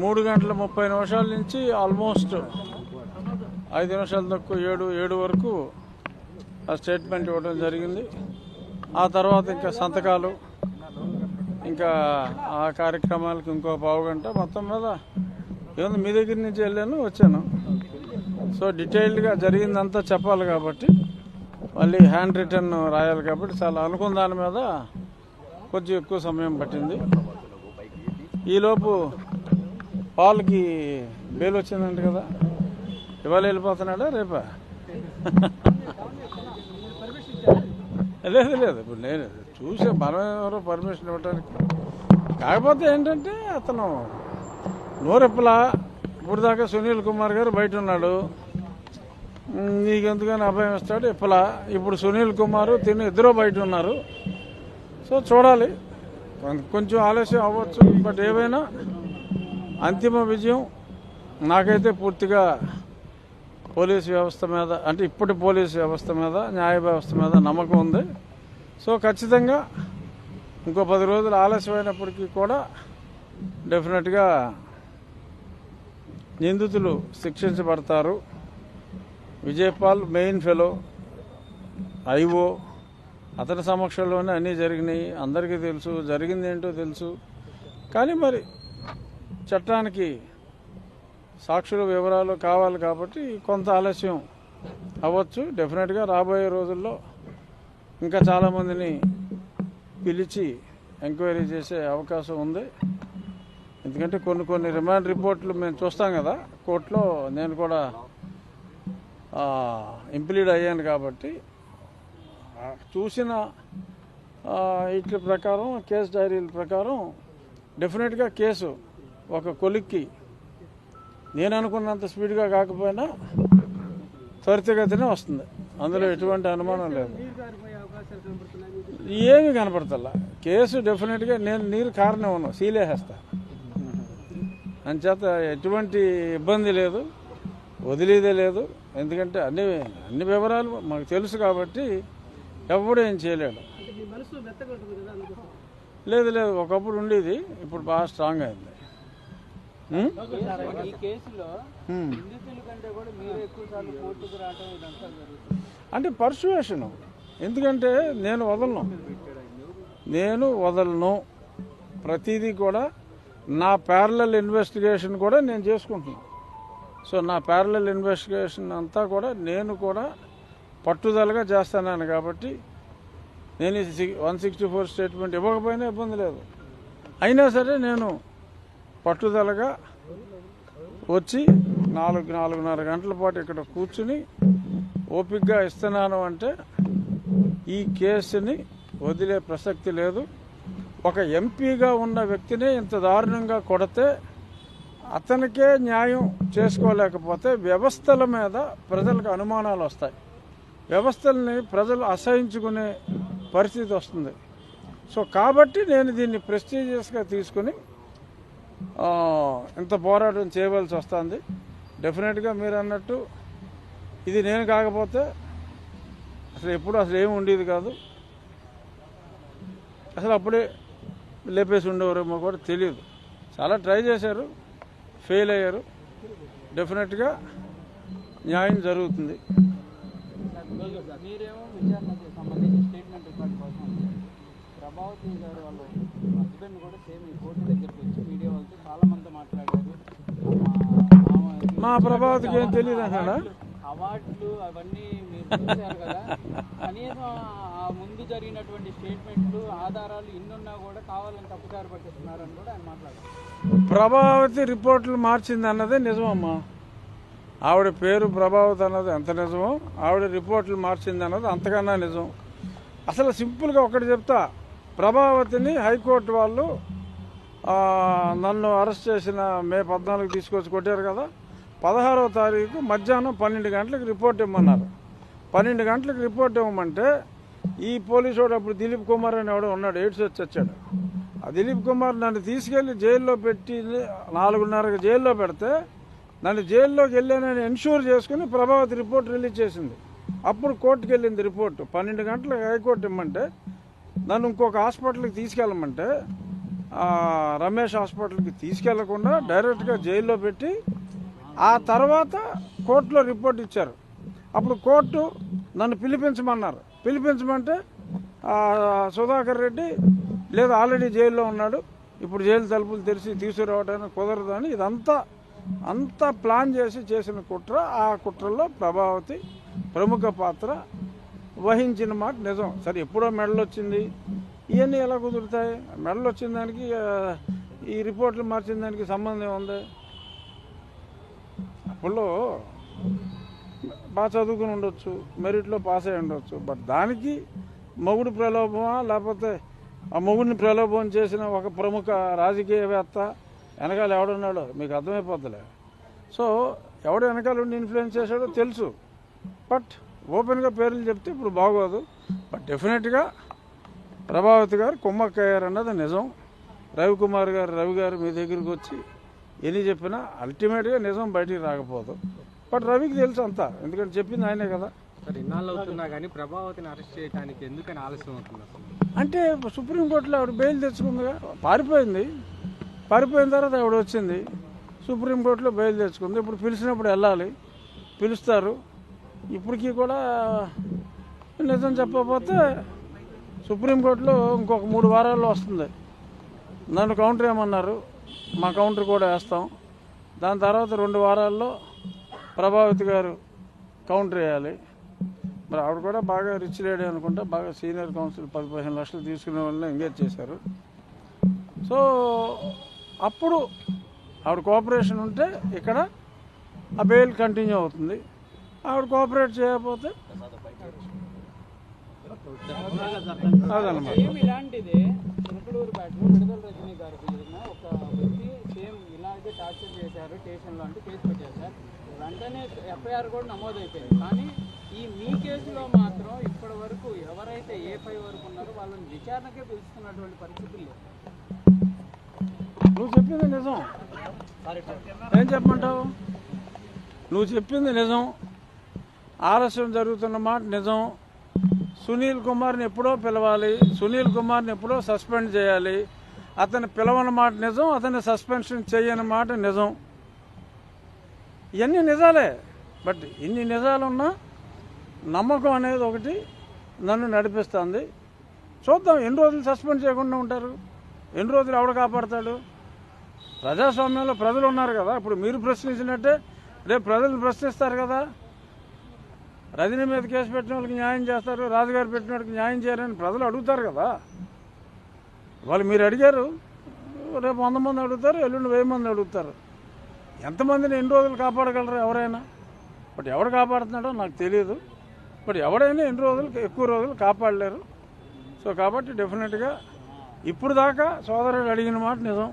3:30 నుంచి ఆల్మోస్ట్ 5 నిమిషాలు తక్కువ 7 వరకు ఆ స్టేట్మెంట్ ఇవ్వడం జరిగింది. ఆ తర్వాత ఇంకా సంతకాలు, ఇంకా ఆ కార్యక్రమాలకు ఇంకో పావుగంట. మొత్తం మీద ఏముంది, మీ దగ్గర నుంచి వెళ్ళాను వచ్చాను. సో డీటెయిల్డ్గా జరిగిందంతా చెప్పాలి కాబట్టి, మళ్ళీ హ్యాండ్ రిటర్న్ రాయాలి కాబట్టి చాలా అనుకున్న దాని మీద కొంచెం ఎక్కువ సమయం పట్టింది. ఈలోపు పాల్కి బెయిల్ వచ్చిందంట కదా, ఇవాళ వెళ్ళిపోతున్నాడా రేపా? లేదు ఇప్పుడు నేను చూసే, మనం ఎవరో పర్మిషన్ ఇవ్వడానికి. కాకపోతే ఏంటంటే అతను నోరెప్పలా. ఇప్పుడు దాకా సునీల్ కుమార్ గారు బయట ఉన్నాడు, నీకెందుకని అభయం ఇస్తాడు ఇప్పలా. ఇప్పుడు సునీల్ కుమార్ తిని ఇద్దరు బయట ఉన్నారు. సో చూడాలి, కొంచెం ఆలస్యం అవ్వచ్చు. బట్ ఏవైనా అంతిమ విజయం నాకైతే పూర్తిగా పోలీస్ వ్యవస్థ మీద, అంటే ఇప్పటి పోలీస్ వ్యవస్థ మీద, న్యాయ వ్యవస్థ మీద నమ్మకం ఉంది. సో ఖచ్చితంగా ఇంకో 10 రోజులు ఆలస్యమైనప్పటికీ కూడా డెఫినెట్గా నిందితులు శిక్షించబడతారు. విజయపాల్ మెయిన్ ఫెలో, ఐఓ, అతని సమక్షంలోనే అన్నీ జరిగినాయి. అందరికీ తెలుసు, జరిగింది ఏంటో తెలుసు. కానీ మరి చట్టానికి సాక్షుల వివరాలు కావాలి కాబట్టి కొంత ఆలస్యం అవ్వచ్చు. డెఫినెట్గా రాబోయే రోజుల్లో ఇంకా చాలామందిని పిలిచి ఎంక్వైరీ చేసే అవకాశం ఉంది. ఎందుకంటే కొన్ని రిమాండ్ రిపోర్ట్లు మేము చూస్తాం కదా కోర్టులో. నేను కూడా ఇంప్లీడ్ అయ్యాను కాబట్టి చూసిన వీటి ప్రకారం, కేసు డైరీల ప్రకారం డెఫినెట్గా కేసు ఒక కొలిక్కి నేను అనుకున్నంత స్పీడ్గా కాకపోయినా త్వరితగతినే వస్తుంది. అందులో ఎటువంటి అనుమానం లేదు. ఏమి కనపడతల్లా. కేసు డెఫినెట్గా నేను నీరు కారణం సీలేసేస్తా. అంచేత ఎటువంటి ఇబ్బంది లేదు, వదిలేదే లేదు. ఎందుకంటే అన్ని వివరాలు మాకు తెలుసు కాబట్టి ఎవడు ఏం చేయలేడు. లేదు ఒకప్పుడు ఉండేది, ఇప్పుడు బాగా స్ట్రాంగ్ అయింది. అంటే పర్సువేషన్. ఎందుకంటే నేను వదలను ప్రతిదీ కూడా. నా ప్యారలల్ ఇన్వెస్టిగేషన్ కూడా నేను చేసుకుంటున్నాను. సో నా ప్యారలల్ ఇన్వెస్టిగేషన్ అంతా కూడా నేను కూడా పట్టుదలగా చేస్తాను కాబట్టి నేను 164 స్టేట్మెంట్ ఇవ్వకపోయినా ఇబ్బంది లేదు. అయినా సరే నేను పట్టుదలగా వచ్చి 4-4:30 గంటల పాటు ఇక్కడ కూర్చుని ఓపికగా ఇస్తున్నాను. అంటే ఈ కేసుని వదిలే ప్రసక్తి లేదు. ఒక ఎంపీగా ఉన్న వ్యక్తిని ఇంత దారుణంగా కొడితే అతనికే న్యాయం చేసుకోలేకపోతే వ్యవస్థల మీద ప్రజలకు అనుమానాలు వస్తాయి. వ్యవస్థల్ని ప్రజలు అసహించుకునే పరిస్థితి వస్తుంది. సో కాబట్టి నేను దీన్ని ప్రెస్టీజియస్గా తీసుకుని ఇంత పోరాటం చేయవలసి వస్తుంది. డెఫినెట్గా మీరు అన్నట్టు ఇది నేను కాకపోతే అసలు ఏమి ఉండేది కాదు. అసలు అప్పుడే లేపేసి ఉండేవారేమో కూడా తెలియదు. చాలా ట్రై చేశారు, ఫెయిల్ అయ్యారు. డెఫినెట్గా న్యాయం జరుగుతుంది. మీరేమో విచారణకు సంబంధించి స్టేట్మెంట్ రికార్డ్ కోసం ప్రభావతి గారు వాళ్ళ హస్బెండ్ కూడా సేమ్ ఈ కోర్టు దగ్గరికి వచ్చి మీడియా వాళ్ళతో చాలా మంది మాట్లాడారు. మా ప్రభావతికి ఏం తెలియదు అన్నాడా? అవార్డులు అవన్నీ మీరు చూశారు కదా, కనీసం ఆ ముందు జరిగినటువంటి స్టేట్మెంట్లు, ఆధారాలు ఇన్నున్నా కూడా కావాలని తప్పుదారి పట్టిస్తున్నారని కూడా ఆయన మాట్లాడారు. ప్రభావతి రిపోర్ట్లు మార్చింది అన్నదే నిజమమ్మా. ఆవిడ పేరు ప్రభావతి అన్నది ఎంత నిజమో, ఆవిడ రిపోర్ట్లు మార్చింది అన్నది అంతకన్నా నిజం. అసలు సింపుల్గా ఒకటి చెప్తా, ప్రభావతిని హైకోర్టు వాళ్ళు నన్ను అరెస్ట్ చేసిన మే 14 తీసుకొచ్చి కొట్టారు కదా, 16వ తారీఖు మధ్యాహ్నం 12 గంటలకు రిపోర్ట్ ఇవ్వమన్నారు. 12 గంటలకు రిపోర్ట్ ఇవ్వమంటే ఈ పోలీసు వాడు అప్పుడు దిలీప్ కుమార్ అని ఎవడో ఉన్నాడు, ఎయిడ్స్ వచ్చి వచ్చాడు. ఆ దిలీప్ కుమార్ నన్ను తీసుకెళ్లి జైల్లో పెట్టి 4:30కి జైల్లో పెడితే నన్ను జైల్లోకి వెళ్ళానని ఎన్ష్యూర్ చేసుకుని ప్రభావతి రిపోర్ట్ రిలీజ్ చేసింది. అప్పుడు కోర్టుకు వెళ్ళింది రిపోర్టు. 12 గంటలకు హైకోర్టు ఇమ్మంటే నన్ను ఇంకొక హాస్పిటల్కి తీసుకెళ్ళమంటే రమేష్ హాస్పిటల్కి తీసుకెళ్లకుండా డైరెక్ట్గా జైల్లో పెట్టి ఆ తర్వాత కోర్టులో రిపోర్ట్ ఇచ్చారు. అప్పుడు కోర్టు నన్ను పిలిపించమంటే సుధాకర్ రెడ్డి లేదు ఆల్రెడీ జైల్లో ఉన్నాడు, ఇప్పుడు జైలు తలుపులు తెరిచి తీసుకురావడానికి కుదరదు అని అంతా ప్లాన్ చేసిన కుట్ర. ఆ కుట్రలో ప్రభావతి ప్రముఖ పాత్ర వహించిన మాట నిజం. సరే ఎప్పుడో మెడల్ వచ్చింది, ఇవన్నీ ఎలా కుదురుతాయి? మెడల్ వచ్చిన దానికి ఈ రిపోర్ట్లు మార్చిన దానికి సంబంధం ఉంది. అప్పుడు బాగా చదువుకుని ఉండొచ్చు, మెరిట్లో పాస్ అయి ఉండొచ్చు, బట్ దానికి మొగుడు ప్రలోభమా లేకపోతే ఆ మొగుడిని ప్రలోభం చేసిన ఒక ప్రముఖ రాజకీయవేత్త వెనకాల ఎవడున్నాడో మీకు అర్థమైపోద్దిలే. సో ఎవడు వెనకాల ఉండి ఇన్ఫ్లుయెన్స్ చేశాడో తెలుసు, బట్ ఓపెన్గా పేర్లు చెప్తే ఇప్పుడు బాగోదు. బట్ డెఫినెట్గా ప్రభావతి గారు కుమ్మక్కయ్యారు అన్నది నిజం. రవి గారు మీ దగ్గరికి వచ్చి ఎన్ని చెప్పినా అల్టిమేట్గా నిజం బయటికి రాకపోదు. బట్ రవికి తెలుసు అంతా, ఎందుకంటే చెప్పింది ఆయనే కదా. సార్ ఇన్నాళ్ళు అవుతున్నా కానీ ప్రభావతిని అరెస్ట్ చేయడానికి ఎందుకని ఆలస్యం అవుతుంది అసలు? అంటే సుప్రీంకోర్టులో ఆవిడ బెయిల్ తెచ్చుకుందిగా, పారిపోయిన తర్వాత ఆవిడ వచ్చింది, సుప్రీంకోర్టులో బెయిల్ తెచ్చుకుంది. ఇప్పుడు పిలిచినప్పుడు వెళ్ళాలి, పిలుస్తారు. ఇప్పటికీ కూడా నిజం చెప్పకపోతే సుప్రీంకోర్టులో ఇంకొక 3 వారాల్లో వస్తుంది. నన్ను కౌంటర్ వేయమన్నారు, మా కౌంటర్ కూడా వేస్తాం. దాని తర్వాత 2 వారాల్లో ప్రభావతి గారు కౌంటర్ వేయాలి. మరి ఆవిడ కూడా బాగా రిచ్ లేడీ అనుకుంటా, బాగా సీనియర్ కౌన్సిల్ 10-15 లక్షలు తీసుకునే వాళ్ళని ఎంగేజ్ చేశారు. సో అప్పుడు ఆవిడ కోఆపరేషన్ ఉంటే ఇక్కడ ఆ బెయిల్ కంటిన్యూ అవుతుంది. ఆవిడ కోఆపరేట్ చేయకపోతే అదనమాట. సేమ్ ఇలాంటిదే చిలకలూరు బ్యాట్లో విడుదల రజనీ గారికి జరిగిన ఒక వ్యక్తి సేమ్ ఇలాగే టార్చర్ చేశారు స్టేషన్లో అంటే కేసు పెట్టారు సార్. వెంటనే ఎఫ్ఐఆర్ కూడా నమోదైపోయింది. కానీ మీ కేసులో మాత్రం ఇప్పటి వరకు ఎవరైతే A5 వరకు ఉన్నారో వాళ్ళని విచారణకే పిలుస్తున్నటువంటి పరిస్థితులు లేవు. నువ్వు చెప్పింది నిజం, ఏం చెప్పమంటావు? నువ్వు చెప్పింది నిజం, ఆలస్యం జరుగుతున్న మాట నిజం. సునీల్ కుమార్ని ఎప్పుడో పిలవాలి, సునీల్ కుమార్ని ఎప్పుడో సస్పెండ్ చేయాలి. అతను పిలవని మాట నిజం, అతన్ని సస్పెన్షన్ చేయని మాట నిజం. ఇవన్నీ నిజాలే. బట్ ఇన్ని నిజాలున్నా నమ్మకం అనేది ఒకటి నన్ను నడిపిస్తుంది. చూద్దాం ఎన్ని రోజులు సస్పెండ్ చేయకుండా ఉంటారు, ఎన్ని రోజులు ఎవడు కాపాడతాడు? ప్రజాస్వామ్యంలో ప్రజలు ఉన్నారు కదా. ఇప్పుడు మీరు ప్రశ్నించినట్టే రేపు ప్రజలు ప్రశ్నిస్తారు కదా. రజనీ మీద కేసు పెట్టిన వాళ్ళకి న్యాయం చేస్తారు, రాజుగారు పెట్టిన వాళ్ళకి న్యాయం చేయరని ప్రజలు అడుగుతారు కదా. వాళ్ళు మీరు అడిగారు, రేపు 100 మంది అడుగుతారు, ఎల్లుండి 1000 మంది అడుగుతారు. ఎంతమందిని ఎన్ని రోజులు కాపాడగలరు ఎవరైనా? బట్ ఎవడు కాపాడుతున్నాడో నాకు తెలియదు. బట్ ఎవడైనా ఎన్ని రోజులు ఎక్కువ రోజులు కాపాడలేరు. సో కాబట్టి డెఫినెట్గా ఇప్పుడు దాకా సోదరుడు అడిగిన మాట నిజం.